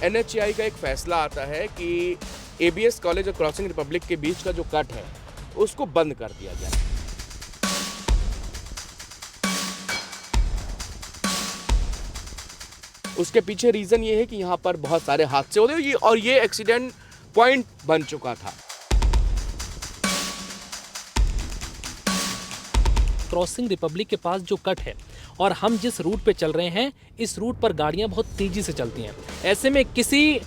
NHAI का एक फैसला आता है कि एबीएस कॉलेज और क्रॉसिंग रिपब्लिक के बीच का जो कट है उसको बंद कर दिया जाए। उसके पीछे रीजन ये है कि यहाँ पर बहुत सारे हादसे होते हैं और ये एक्सीडेंट पॉइंट बन चुका था। क्रॉसिंग रिपब्लिक के पास जो कट है और हम जिस रूट पे चल रहे हैं, इस रूट पर गाड़ियां बहुत तेजी से चलती हैं। ऐसे में किसी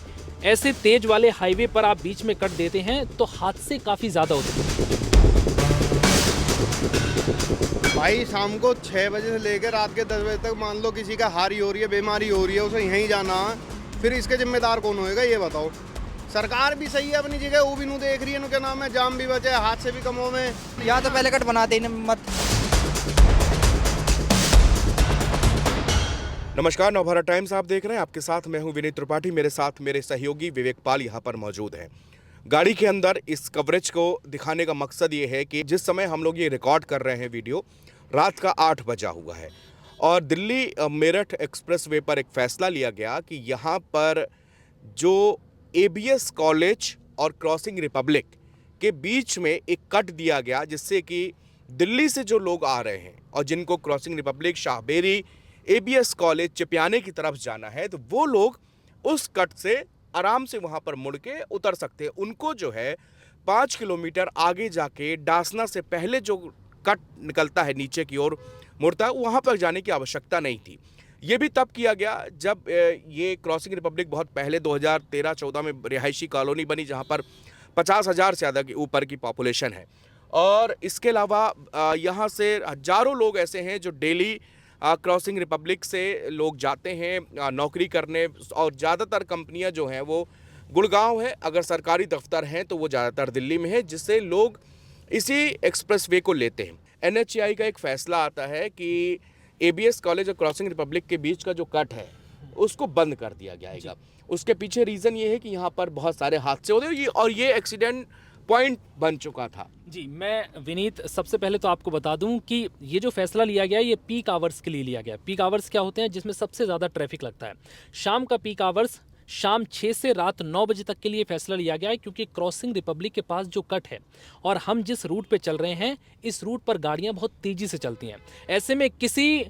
ऐसे तेज वाले हाईवे पर आप बीच में कट देते हैं तो हादसे काफी ज्यादा होते हैं। भाई शाम को 6 बजे से लेकर रात के 10 बजे तक मान लो किसी का हारी हो रही है, बीमारी हो रही है, उसे यहीं जाना है, फिर इसके जिम्मेदार कौन होएगा ये बताओ। सरकार भी सही है अपनी जगह, वो भी नहीं देख रही है, क्या नाम है, जाम भी बचे, हादसे भी कम हो में। यहाँ तो पहले कट बनाते ही मत। नमस्कार, नवभारत टाइम्स आप देख रहे हैं। आपके साथ मैं हूं विनीत त्रिपाठी, मेरे साथ मेरे सहयोगी विवेक पाल यहां पर मौजूद हैं। गाड़ी के अंदर इस कवरेज को दिखाने का मकसद ये है कि जिस समय हम लोग ये रिकॉर्ड कर रहे हैं वीडियो, रात का 8 बजा हुआ है और दिल्ली मेरठ एक्सप्रेस वे पर एक फैसला लिया गया कि यहाँ पर जो एबीएस कॉलेज और क्रॉसिंग रिपब्लिक के बीच में एक कट दिया गया, जिससे कि दिल्ली से जो लोग आ रहे हैं और जिनको crossing republic, Shahberi, ABS college, चिपियाने की तरफ जाना है, तो वो लोग उस कट से आराम से वहाँ पर मुड़ के उतर सकते हैं। उनको जो है 5 किलोमीटर आगे जाके डासना से पहले जो कट निकलता है नीचे की ओर मुड़ता है, वहाँ पर जाने की आवश्यकता नहीं थी। ये भी तब किया गया जब ये क्रॉसिंग रिपब्लिक बहुत पहले 2013-14 में रिहायशी कॉलोनी बनी, जहाँ पर 50,000 से ज़्यादा की ऊपर की पॉपुलेशन है। और इसके अलावा यहाँ से हजारों लोग ऐसे हैं जो डेली क्रॉसिंग रिपब्लिक से लोग जाते हैं नौकरी करने, और ज़्यादातर कंपनियां जो हैं वो गुड़गांव है, अगर सरकारी दफ्तर हैं तो वो ज़्यादातर दिल्ली में है, जिससे लोग इसी एक्सप्रेसवे को लेते हैं। एनएचएआई का एक फैसला आता है कि एबीएस कॉलेज और क्रॉसिंग रिपब्लिक के बीच का जो कट है उसको बंद कर दिया जाएगा। उसके पीछे रीज़न ये है कि यहाँ पर बहुत सारे हादसे होते हैं और ये एक्सीडेंट पॉइंट बन चुका था। जी, मैं विनीत सबसे पहले तो आपको बता दूं कि ये जो फैसला लिया गया ये पीक आवर्स के लिए लिया गया। पीक आवर्स क्या होते हैं? जिसमें सबसे ज़्यादा ट्रैफिक लगता है। शाम का पीक आवर्स शाम 6 से रात 9 बजे तक के लिए फैसला लिया गया है, क्योंकि क्रॉसिंग रिपब्लिक के पास जो कट है और हम जिस रूट पे चल रहे हैं, इस रूट पर गाड़ियाँ बहुत तेज़ी से चलती हैं। ऐसे में किसी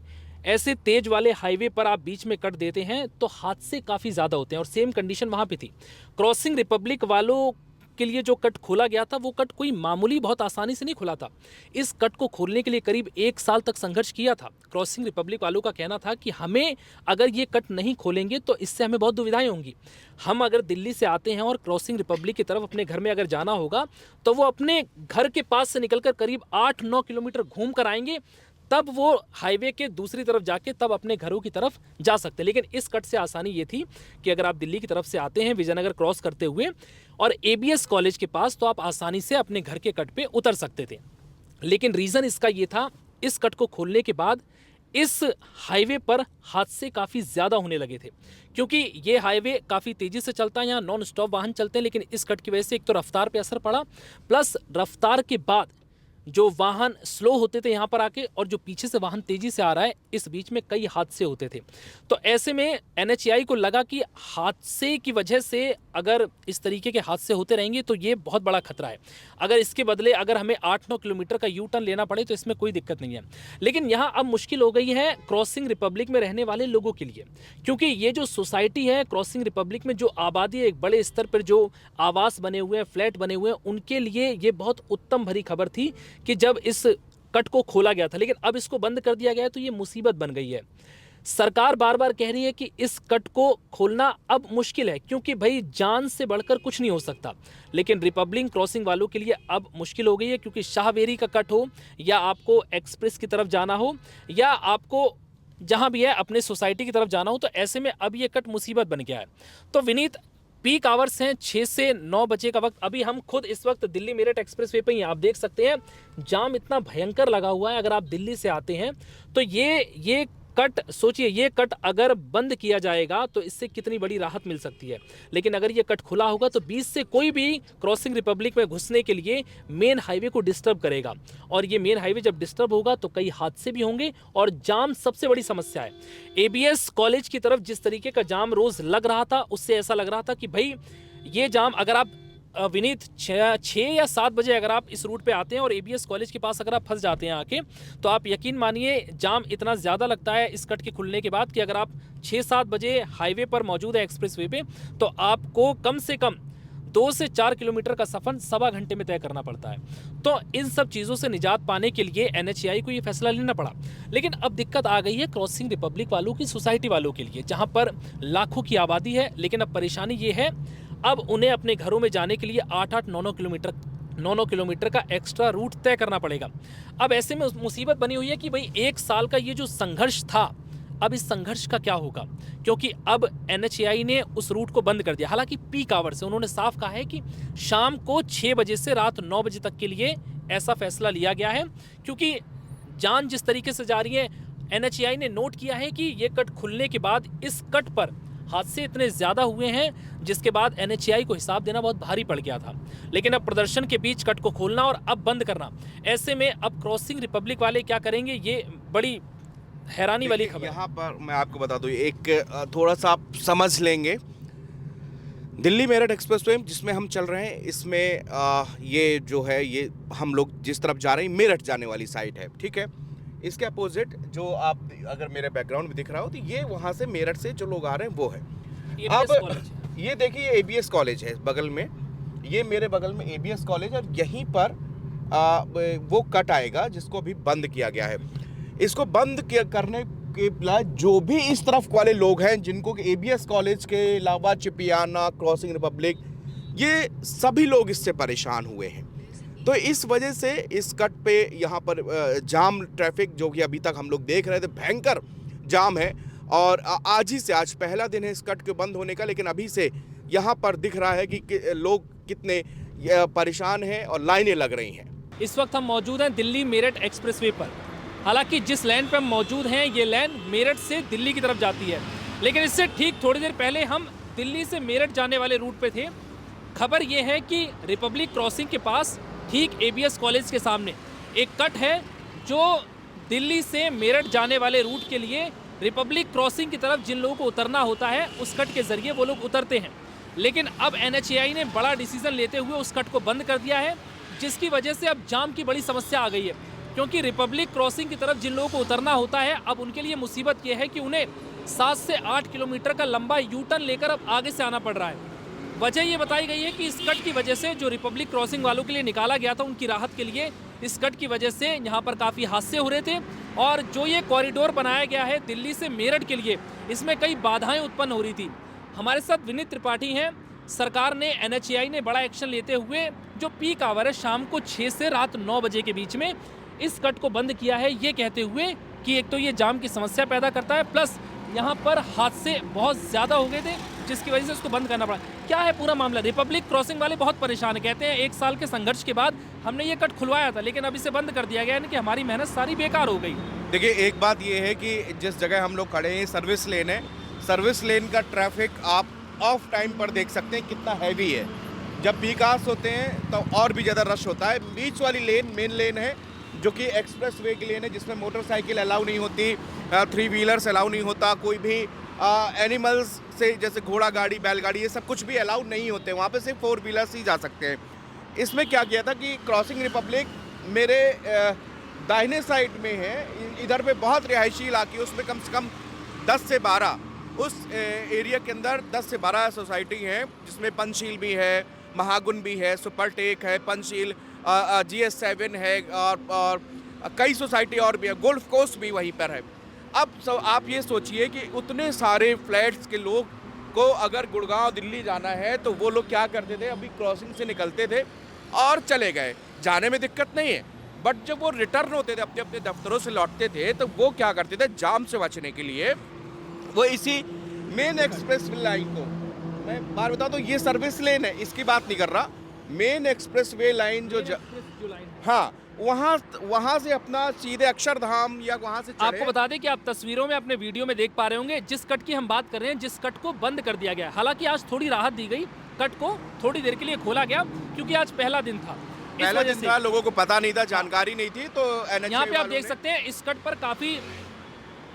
ऐसे तेज वाले हाईवे पर आप बीच में कट देते हैं तो हादसे काफ़ी ज़्यादा होते हैं। और सेम कंडीशन वहाँ पे थी। क्रॉसिंग रिपब्लिक वालों के लिए जो कट खोला गया था, वो कट कोई मामूली बहुत आसानी से नहीं खुला था। इस कट को खोलने के लिए करीब 1 साल तक संघर्ष किया था। क्रॉसिंग रिपब्लिक वालों का कहना था कि हमें अगर ये कट नहीं खोलेंगे तो इससे हमें बहुत दुविधाएं होंगी। हम अगर दिल्ली से आते हैं और क्रॉसिंग रिपब्लिक की तरफ अपने घर में अगर जाना होगा, तो वो अपने घर के पास से निकलकर करीब 8-9 किलोमीटर घूम कर आएंगे, तब वो हाईवे के दूसरी तरफ जाके तब अपने घरों की तरफ जा सकते हैं। लेकिन इस कट से आसानी ये थी कि अगर आप दिल्ली की तरफ से आते हैं विजयनगर क्रॉस करते हुए और एबीएस कॉलेज के पास, तो आप आसानी से अपने घर के कट पे उतर सकते थे। लेकिन रीज़न इसका ये था, इस कट को खोलने के बाद इस हाईवे पर हादसे काफ़ी ज़्यादा होने लगे थे, क्योंकि ये हाईवे काफ़ी तेज़ी से चलता है, यहाँ नॉन स्टॉप वाहन चलते हैं। लेकिन इस कट की वजह से एक तो रफ्तार पे असर पड़ा, प्लस रफ्तार के बाद जो वाहन स्लो होते थे यहाँ पर आके, और जो पीछे से वाहन तेजी से आ रहा है, इस बीच में कई हादसे होते थे। तो ऐसे में एनएचएआई को लगा कि हादसे की वजह से अगर इस तरीके के हादसे होते रहेंगे तो ये बहुत बड़ा खतरा है। अगर इसके बदले अगर हमें 8-9 किलोमीटर का यू टर्न लेना पड़े तो इसमें कोई दिक्कत नहीं है। लेकिन यहाँ अब मुश्किल हो गई है क्रॉसिंग रिपब्लिक में रहने वाले लोगों के लिए, क्योंकि ये जो सोसाइटी है क्रॉसिंग रिपब्लिक में, जो आबादी है, एक बड़े स्तर पर जो आवास बने हुए हैं, फ्लैट बने हुए हैं, उनके लिए ये बहुत उत्तम भरी खबर थी कि जब इस कट को खोला गया था। लेकिन अब इसको बंद कर दिया गया है तो ये मुसीबत बन गई है। सरकार बार बार कह रही है कि इस कट को खोलना अब मुश्किल है, क्योंकि भाई जान से बढ़कर कुछ नहीं हो सकता। लेकिन रिपब्लिक क्रॉसिंग वालों के लिए अब मुश्किल हो गई है, क्योंकि शाहबेरी का कट हो, या आपको एक्सप्रेस की तरफ जाना हो, या आपको जहां भी है अपने सोसाइटी की तरफ जाना हो, तो ऐसे में अब ये कट मुसीबत बन गया है। तो विनीत, पीक आवर्स हैं 6 से 9 बजे का वक्त। अभी हम खुद इस वक्त दिल्ली मेरठ एक्सप्रेस वे पर ही, आप देख सकते हैं जाम इतना भयंकर लगा हुआ है। अगर आप दिल्ली से आते हैं तो ये कट सोचिए, ये कट अगर बंद किया जाएगा तो इससे कितनी बड़ी राहत मिल सकती है, लेकिन अगर ये कट खुला होगा तो बीच से कोई भी क्रॉसिंग रिपब्लिक में घुसने के लिए मेन हाईवे को डिस्टर्ब करेगा, और ये मेन हाईवे जब डिस्टर्ब होगा तो कई हादसे भी होंगे और जाम सबसे बड़ी समस्या है। एबीएस कॉलेज की तरफ जिस तरीके का जाम रोज लग रहा था, उससे ऐसा लग रहा था कि भाई ये जाम, अगर आप विनीत 6 या 7 बजे अगर आप इस रूट पे आते हैं और एबीएस कॉलेज के पास अगर आप फंस जाते हैं आके, तो आप यकीन मानिए जाम इतना ज़्यादा लगता है इस कट के खुलने के बाद कि अगर आप 6-7 बजे हाईवे पर मौजूद है एक्सप्रेसवे पे, तो आपको कम से कम 2 से 4 किलोमीटर का सफ़र 1.25 घंटे में तय करना पड़ता है। तो इन सब चीज़ों से निजात पाने के लिए एनएचएआई को ये फैसला लेना पड़ा। लेकिन अब दिक्कत आ गई है क्रॉसिंग रिपब्लिक वालों की, सोसाइटी वालों के लिए, जहाँ पर लाखों की आबादी है। लेकिन अब परेशानी ये है, अब उन्हें अपने घरों में जाने के लिए 8-8, 9-9 किलोमीटर का एक्स्ट्रा रूट तय करना पड़ेगा। अब ऐसे में मुसीबत बनी हुई है कि भाई 1 साल का ये जो संघर्ष था, अब इस संघर्ष का क्या होगा, क्योंकि अब एनएचएआई ने उस रूट को बंद कर दिया। हालांकि पीक आवर से उन्होंने साफ कहा है कि शाम को 6 बजे से रात 9 बजे तक के लिए ऐसा फैसला लिया गया है, क्योंकि जान जिस तरीके से जा रही है, एनएचएआई ने नोट किया है कि ये कट खुलने के बाद इस कट पर हादसे इतने ज़्यादा हुए हैं, जिसके बाद एनएचएआई को हिसाब देना बहुत भारी पड़ गया था। लेकिन अब प्रदर्शन के बीच कट को खोलना और अब बंद करना, ऐसे में अब क्रॉसिंग रिपब्लिक वाले क्या करेंगे, ये बड़ी हैरानी वाली खबर। यहाँ पर मैं आपको बता दूँ, एक थोड़ा सा आप समझ लेंगे, दिल्ली मेरठ एक्सप्रेसवे जिसमें हम चल रहे हैं, इसमें ये जो है, ये हम लोग जिस तरफ जा रहे हैं मेरठ जाने वाली साइड है, ठीक है। इसके अपोजिट जो आप अगर मेरे बैकग्राउंड में दिख रहा हो, तो ये वहाँ से मेरठ से जो लोग आ रहे हैं वो है। अब ये देखिए एबीएस कॉलेज है बगल में, ये मेरे बगल में एबीएस कॉलेज, और यहीं पर वो कट आएगा जिसको अभी बंद किया गया है। इसको बंद करने के लिए जो भी इस तरफ वाले लोग हैं, जिनको एबीएस कॉलेज के अलावा चिपियाना, क्रॉसिंग रिपब्लिक, ये सभी लोग इससे परेशान हुए हैं। तो इस वजह से इस कट पे यहाँ पर जाम ट्रैफिक जो कि अभी तक हम लोग देख रहे थे, भयंकर जाम है। और आज ही से, आज पहला दिन है इस कट के बंद होने का, लेकिन अभी से यहाँ पर दिख रहा है कि लोग कितने परेशान हैं और लाइनें लग रही हैं। इस वक्त हम मौजूद हैं दिल्ली मेरठ एक्सप्रेसवे पर। हालांकि जिस लाइन पर हम मौजूद हैं, ये लाइन मेरठ से दिल्ली की तरफ जाती है, लेकिन इससे ठीक थोड़ी देर पहले हम दिल्ली से मेरठ जाने वाले रूट पे थे। खबर ये है कि रिपब्लिक क्रॉसिंग के पास, ठीक एबीएस कॉलेज के सामने एक कट है, जो दिल्ली से मेरठ जाने वाले रूट के लिए रिपब्लिक क्रॉसिंग की तरफ जिन लोगों को उतरना होता है, उस कट के जरिए वो लोग उतरते हैं। लेकिन अब एनएचएआई ने बड़ा डिसीजन लेते हुए उस कट को बंद कर दिया है, जिसकी वजह से अब जाम की बड़ी समस्या आ गई है। क्योंकि रिपब्लिक क्रॉसिंग की तरफ जिन लोगों को उतरना होता है, अब उनके लिए मुसीबत यह है कि उन्हें 7 से 8 किलोमीटर का लंबा यू टर्न लेकर अब आगे से आना पड़ रहा है। वजह ये बताई गई है कि इस कट की वजह से जो रिपब्लिक क्रॉसिंग वालों के लिए निकाला गया था, उनकी राहत के लिए इस कट की वजह से यहाँ पर काफ़ी हादसे हो रहे थे, और जो ये कॉरिडोर बनाया गया है दिल्ली से मेरठ के लिए, इसमें कई बाधाएं उत्पन्न हो रही थी। हमारे साथ विनीत त्रिपाठी हैं। सरकार ने, एनएचएआई ने बड़ा एक्शन लेते हुए जो पीक आवर है शाम को 6 से रात 9 बजे के बीच में, इस कट को बंद किया है, ये कहते हुए कि एक तो ये जाम की समस्या पैदा करता है, प्लस यहाँ पर हादसे बहुत ज़्यादा हो गए थे, जिसकी वजह से उसको बंद करना पड़ा। क्या है पूरा मामला? रिपब्लिक क्रॉसिंग वाले बहुत परेशान है, कहते हैं 1 साल के संघर्ष के बाद हमने ये कट खुलवाया था, लेकिन अब इसे बंद कर दिया गया है कि हमारी मेहनत सारी बेकार हो गई। देखिए, एक बात ये है कि जिस जगह हम लोग खड़े हैं सर्विस लेन है, सर्विस लेन का ट्रैफिक आप ऑफ टाइम पर देख सकते हैं कितना हैवी है। जब पीक आवर्स होते हैं तो और भी ज़्यादा रश होता है। बीच वाली लेन मेन लेन है, जो कि एक्सप्रेस वे की लेन है, जिसमें मोटरसाइकिल अलाउ नहीं होती, 3 व्हीलर्स अलाउ नहीं होता, कोई भी एनिमल्स से जैसे घोड़ा गाड़ी, बैलगाड़ी, ये सब कुछ भी अलाउ नहीं होते। वहाँ पे सिर्फ 4 व्हीलर्स ही जा सकते हैं। इसमें क्या किया था कि क्रॉसिंग रिपब्लिक मेरे दाहिने साइड में है, इधर पे बहुत रिहायशी इलाके, उसमें कम से कम 10 से 12, उस एरिया के अंदर 10 से 12 सोसाइटी हैं, जिसमें पंचशील भी है, महागुन भी है, सुपरटेक है, पंचशील, GS7 है, और कई सोसाइटी और भी है, गोल्फ कोर्स भी वहीं पर है। अब आप ये सोचिए कि उतने सारे फ्लैट्स के लोग को अगर गुड़गांव दिल्ली जाना है, तो वो लोग क्या करते थे, अभी क्रॉसिंग से निकलते थे और चले गए, जाने में दिक्कत नहीं है। बट जब वो रिटर्न होते थे, अपने अपने दफ्तरों से लौटते थे, तो वो क्या करते थे, जाम से बचने के लिए वो इसी मेन एक्सप्रेस लाइन को, मैं बार बता दूं, ये सर्विस लेन है, इसकी बात नहीं कर रहा, मेन एक्सप्रेस वे लाइन जो हाँ, वहाँ से अपना सीधे अक्षरधाम या वहाँ से आपको बता दें कि आप तस्वीरों में अपने वीडियो में देख पा रहे होंगे जिस कट की हम बात कर रहे हैं, जिस कट को बंद कर दिया गया। हालांकि आज थोड़ी राहत दी गई, कट को थोड़ी देर के लिए खोला गया क्योंकि आज पहला दिन था। पहला दिन था, लोगों को पता नहीं था, जानकारी नहीं थी, तो यहाँ पे आप देख सकते हैं इस कट पर काफी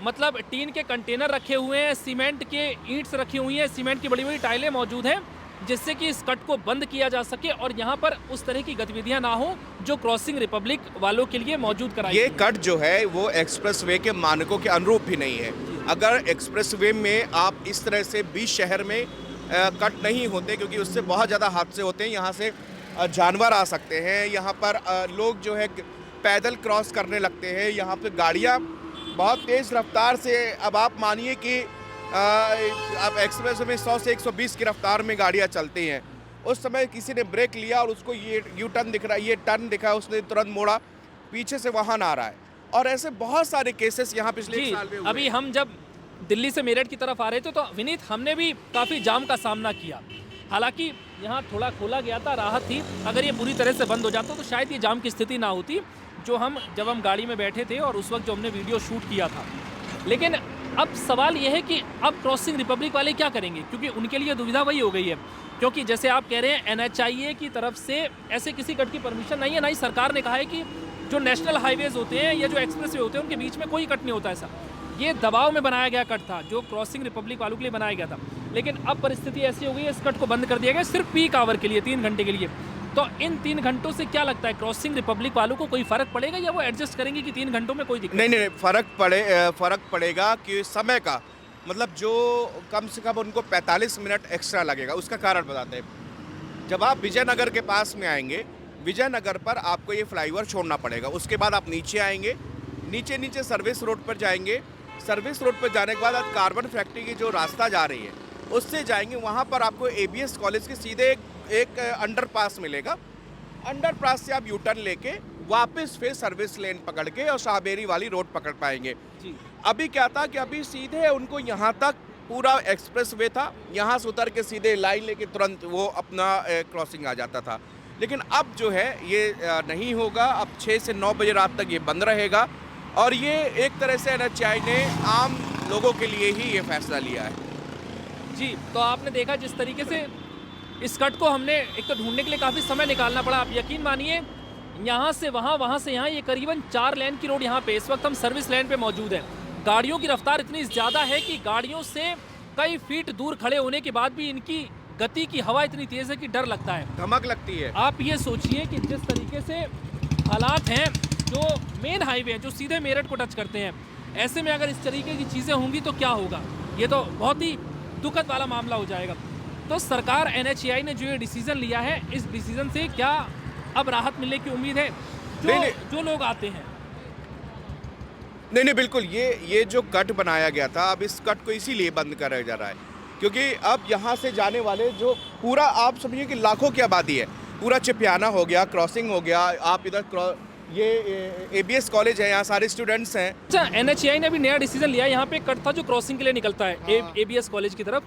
मतलब टीन के कंटेनर रखे हुए हैं, सीमेंट के ईंट्स रखी हुई हैं, सीमेंट की बड़ी बड़ी टाइलें मौजूद हैं जिससे कि इस कट को बंद किया जा सके और यहाँ पर उस तरह की गतिविधियां ना हो जो क्रॉसिंग रिपब्लिक वालों के लिए मौजूद कराई। ये कट जो है वो एक्सप्रेसवे के मानकों के अनुरूप भी नहीं है। अगर एक्सप्रेसवे में आप इस तरह से बीच शहर में कट नहीं होते, क्योंकि उससे बहुत ज़्यादा हादसे होते हैं, यहाँ से जानवर आ सकते हैं, यहाँ पर लोग जो है पैदल क्रॉस करने लगते हैं, यहाँ पे गाड़ियाँ बहुत तेज़ रफ्तार से, अब आप मानिए कि अब एक्सप्रेस में 100 से 120 की रफ्तार में गाड़ियाँ चलती हैं। उस समय किसी ने ब्रेक लिया और उसको ये यू टर्न दिख रहा है, ये टर्न दिखा, उसने तुरंत मोड़ा, पीछे से वाहन आ रहा है। और ऐसे बहुत सारे केसेस यहाँ पिछले एक साल में हुए। अभी हम जब दिल्ली से मेरठ की तरफ आ रहे थे तो विनीत हमने भी काफ़ी जाम का सामना किया। हालांकि यहाँ थोड़ा खोला गया था, राहत थी। अगर ये पूरी तरह से बंद हो जाता तो शायद ये जाम की स्थिति ना होती जब हम गाड़ी में बैठे थे और उस वक्त जो हमने वीडियो शूट किया था। लेकिन अब सवाल यह है कि अब क्रॉसिंग रिपब्लिक वाले क्या करेंगे, क्योंकि उनके लिए दुविधा वही हो गई है। क्योंकि जैसे आप कह रहे हैं NHIA की तरफ से ऐसे किसी कट की परमिशन नहीं है, ना ही सरकार ने कहा है कि जो नेशनल हाईवेज होते हैं या जो एक्सप्रेसवे होते हैं उनके बीच में कोई कट नहीं होता। ऐसा ये दबाव में बनाया गया कट था जो क्रॉसिंग रिपब्लिक वालों के लिए बनाया गया था। लेकिन अब परिस्थिति ऐसी हो गई है, इस कट को बंद कर दिया गया सिर्फ पीक आवर के लिए, 3 घंटे के लिए। तो इन 3 घंटों से क्या लगता है, क्रॉसिंग रिपब्लिक वालों को कोई फर्क पड़ेगा या वो एडजस्ट करेंगे कि 3 घंटों में कोई दिक्कत नहीं, फर्क पड़ेगा कि समय का, मतलब जो कम से कम उनको 45 मिनट एक्स्ट्रा लगेगा। उसका कारण बताते हैं। जब आप विजयनगर के पास में आएंगे, विजयनगर पर आपको ये फ्लाईओवर छोड़ना पड़ेगा। उसके बाद आप नीचे आएंगे, नीचे सर्विस रोड पर जाएंगे। सर्विस रोड पर जाने के बाद आप कार्बन फैक्ट्री की जो रास्ता जा रही है उससे जाएंगे। वहाँ पर आपको ABS कॉलेज के सीधे एक अंडरपास मिलेगा। अंडरपास से आप U-टर्न लेके वापस फिर सर्विस लेन पकड़ के और शाहबेरी वाली रोड पकड़ पाएंगे जी। अभी क्या था कि अभी सीधे उनको यहाँ तक पूरा एक्सप्रेसवे था, यहाँ से उतर के सीधे लाइन लेके तुरंत वो अपना क्रॉसिंग आ जाता था। लेकिन अब जो है ये नहीं होगा। अब 6 से 9 बजे रात तक ये बंद रहेगा और ये एक तरह से NHAI ने आम लोगों के लिए ही ये फैसला लिया है। जी, तो आपने देखा जिस तरीके से इस कट को हमने एक तो ढूंढने के लिए काफ़ी समय निकालना पड़ा। आप यकीन मानिए यहाँ से वहाँ से यहाँ, ये करीबन 4 लेन की रोड यहाँ पे, इस वक्त हम सर्विस लेन पे मौजूद हैं। गाड़ियों की रफ्तार इतनी ज़्यादा है कि गाड़ियों से कई फीट दूर खड़े होने के बाद भी इनकी गति की हवा इतनी तेज़ है कि डर लगता है, धमक लगती है। आप ये सोचिए कि जिस तरीके से हालात हैं, जो मेन हाईवे हैं जो सीधे मेरठ को टच करते हैं, ऐसे में अगर इस तरीके की चीज़ें होंगी तो क्या होगा। ये तो बहुत ही दुखद वाला मामला हो जाएगा। तो सरकार NHAI ने जो ये डिसीजन लिया है, इस डिसीजन से क्या अब राहत मिलने की उम्मीद है जो लोग आते हैं? नहीं, बिल्कुल। ये जो कट बनाया गया था, अब इस कट को इसीलिए बंद करा जा रहा है क्योंकि अब यहाँ से जाने वाले जो पूरा, आप समझिए कि लाखों की आबादी है, पूरा चिपियाना हो गया, क्रॉसिंग हो गया, आप इधर ये ABS कॉलेज है, यहाँ सारे स्टूडेंट्स हैं। अच्छा, NHAI ने भी नया डिसीजन लिया। यहाँ पे कट था जो क्रॉसिंग के लिए निकलता है ABS कॉलेज की तरफ,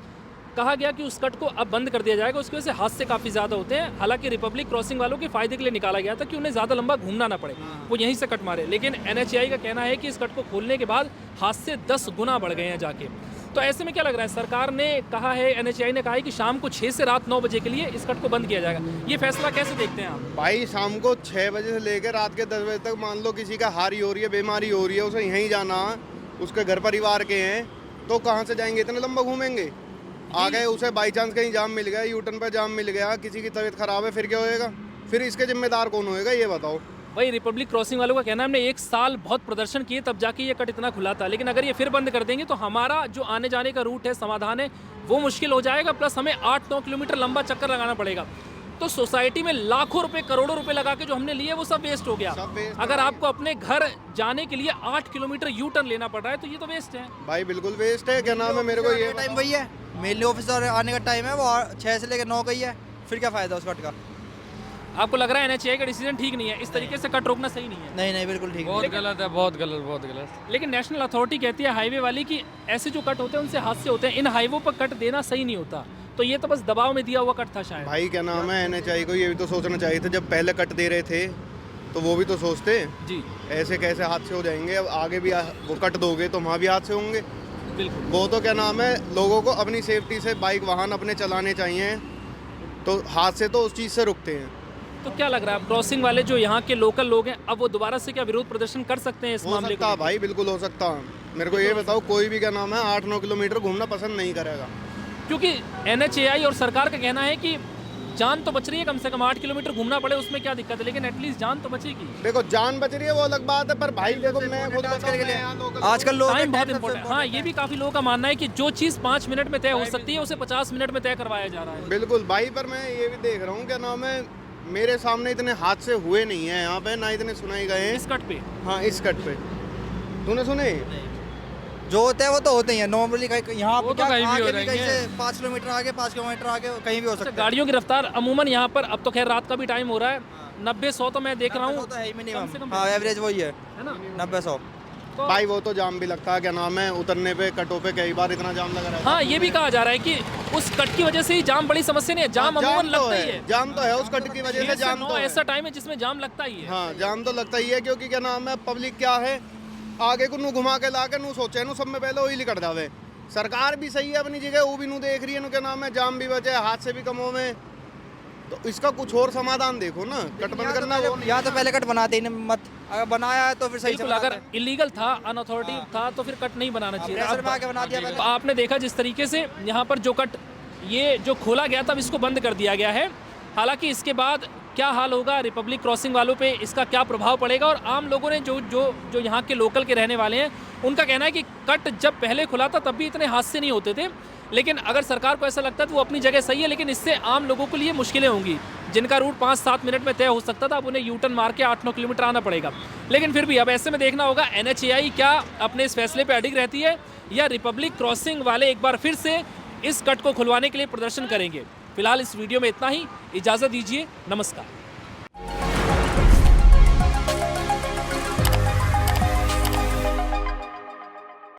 कहा गया कि उस कट को अब बंद कर दिया जाएगा। उसकी वजह से हादसे काफ़ी ज़्यादा होते हैं। हालांकि रिपब्लिक क्रॉसिंग वालों के फायदे के लिए निकाला गया था कि उन्हें ज़्यादा लंबा घूमना ना पड़े, वो यहीं से कट मारे। लेकिन NHAI का कहना है कि इस कट को खोलने के बाद हादसे 10 गुना बढ़ गए हैं जाके। तो ऐसे में क्या लग रहा है, सरकार ने कहा है, NHAI ने कहा है कि शाम को 6 से रात 9 बजे के लिए इस कट को बंद किया जाएगा। ये फैसला कैसे देखते हैं आप? भाई शाम को 6 बजे से लेकर रात के 10 बजे तक, मान लो किसी का हारी हो रही है, बीमारी हो रही है, उसे यहीं जाना, उसके घर परिवार के हैं, तो कहाँ से जाएंगे, इतने लंबा घूमेंगे? आ गए, उसे बाई चांस कहीं जाम मिल गया, U-टर्न पर जाम मिल गया, किसी की तबीयत खराब है, फिर क्या होएगा? फिर इसके जिम्मेदार कौन होएगा, ये बताओ। वही रिपब्लिक क्रॉसिंग वालों का कहना है, हमने 1 साल बहुत प्रदर्शन किए तब जाके ये कट इतना खुला था। लेकिन अगर ये फिर बंद कर देंगे तो हमारा जो आने जाने का रूट है, समाधान है, वो मुश्किल हो जाएगा। प्लस हमें 8-9 किलोमीटर लंबा चक्कर लगाना पड़ेगा। तो सोसाइटी में लाखों रुपए, करोड़ों रुपए लगा के जो हमने लिए वो सब वेस्ट हो गया। अगर आपको अपने घर जाने के लिए 8 किलोमीटर U-टर्न लेना पड़ रहा है तो ये तो वेस्ट है भाई, बिल्कुल वेस्ट है। क्या नाम है, मेरे को ये टाइम वही है, मेनली ऑफिस आने का टाइम है वो 6 से लेकर 9 का ही है, फिर क्या फ़ायदा उस कट का? आपको लग रहा है NHAI का डिसीजन ठीक नहीं है, इस तरीके से कट रोकना सही नहीं है? नहीं, बिल्कुल ठीक बहुत गलत है, बहुत गलत। लेकिन नेशनल अथॉरिटी कहती है हाईवे वाली कि ऐसे जो कट होते हैं उनसे हादसे होते हैं, इन हाईवे पर कट देना सही नहीं होता। तो ये तो बस दबाव में दिया हुआ कट था शायद। भाई क्या नाम है, NHAI को ये भी तो सोचना चाहिए था जब पहले कट दे रहे थे तो वो भी तो सोचते हैं जी ऐसे कैसे हादसे हो जाएंगे। अब आगे भी वो कट दोगे तो वहाँ भी हादसे होंगे। बिल्कुल। वो तो क्या नाम है, लोगों को अपनी सेफ्टी से बाइक वाहन अपने चलाने चाहिए, तो हादसे तो उस चीज़ से रुकते हैं। तो क्या लग रहा है क्रॉसिंग वाले जो यहाँ के लोकल लोग हैं अब वो दोबारा से क्या विरोध प्रदर्शन कर सकते हैं इस हो मामले सकता को है लेकर? भाई, बिल्कुल हो सकता है। मेरे को ये बताओ, कोई भी क्या नाम है 8-9 किलोमीटर घूमना पसंद नहीं करेगा। क्योंकि NHAI और सरकार का कहना है कि जान तो बच रही है, कम से कम 8 किलोमीटर घूमना पड़े उसमें क्या दिक्कत है, लेकिन एटलीस्ट जान तो बचेगी। देखो जान बच रही है वो अलग बात है, पर भाई देखो मैं खुद बताऊं, मैं यहाँ लोकल आजकल लोग टाइम बहुत इंपॉर्टेंट है। हाँ, ये भी काफी लोगों का मानना है कि जो चीज़ 5 मिनट में तय हो सकती है उसे 50 मिनट में तय करवाया जा रहा है। बिल्कुल भाई, पर मैं ये भी देख रहा हूँ क्या नाम है, मेरे सामने इतने हादसे हुए नहीं है यहाँ पे, ना इतने सुनाई गए हैं। इस कट पे हाँ, इस कट पे तूने सुने? जो होते हैं वो तो होते ही हैं नॉर्मली। यहाँ वो पे तो कहीं भी हो आगे जाएंगे। कहीं से 5 किलोमीटर आगे 5 किलोमीटर आगे कहीं भी हो अच्छा, सकता है। गाड़ियों की रफ्तार अमूमन यहाँ पर, अब तो खैर रात का भी टाइम हो रहा है, 90-100 तो मैं देख रहा हूँ, तो है ही कम से मिनिमम। कम हाँ, एवरेज वही है है ना? 90-100। तो भाई वो तो जाम भी लगता है, क्या नाम है, उतरने पे कटों पे कई बार इतना जाम लगा रहता है। हाँ, ये भी कहा जा रहा है कि उस कट की वजह से ही जाम बड़ी समस्या नहीं है, जाम हाँ, अमूमन तो लगता ही है। जाम तो है उस कट की वजह 6 से, से जाम 9 तो है। ऐसा टाइम है जिसमें जाम लगता ही है। हाँ, जाम तो लगता ही है, क्योंकि क्या नाम है, पब्लिक क्या है, आगे को नू घुमा के ला के नू सोचे नू सब में पहले वही निकट जावे। सरकार भी सही है अपनी जगह, वो भी नू देख रही है, नू क्या नाम है, जाम भी बचे, हादसे भी कम होवे, तो इसका कुछ और समाधान देखो ना, कट बंद करना वो नहीं। यहाँ तो पहले कट बनाते ही नहीं मत, अगर बनाया है तो फिर सही से बिल्कुल, अगर बनाते हैं। इलीगल था, अनअथॉरिटी था तो फिर कट नहीं बनाना चाहिए। प्रेशर में अब आके बना दिया पहले। आपने देखा जिस तरीके से यहाँ पर जो कट ये जो खोला गया था, अब इसको बंद कर दिया गया है। हालांकि इसके बाद क्या हाल होगा, रिपब्लिक क्रॉसिंग वालों पे इसका क्या प्रभाव पड़ेगा, और आम लोगों ने जो यहाँ के लोकल के रहने वाले हैं उनका कहना है कि कट जब पहले खुला था तब भी इतने हादसे नहीं होते थे, लेकिन अगर सरकार को ऐसा लगता है तो वो अपनी जगह सही है, लेकिन इससे आम लोगों के लिए मुश्किलें होंगी। जिनका रूट 5-7 मिनट में तय हो सकता था, अब उन्हें यूटर्न मार के 8-9 किलोमीटर आना पड़ेगा। लेकिन फिर भी अब ऐसे में देखना होगा NHAI क्या अपने इस फैसले पर अडिग रहती है, या रिपब्लिक क्रॉसिंग वाले एक बार फिर से इस कट को खुलवाने के लिए प्रदर्शन करेंगे। फिलहाल इस वीडियो में इतना ही, इजाज़त दीजिए, नमस्कार।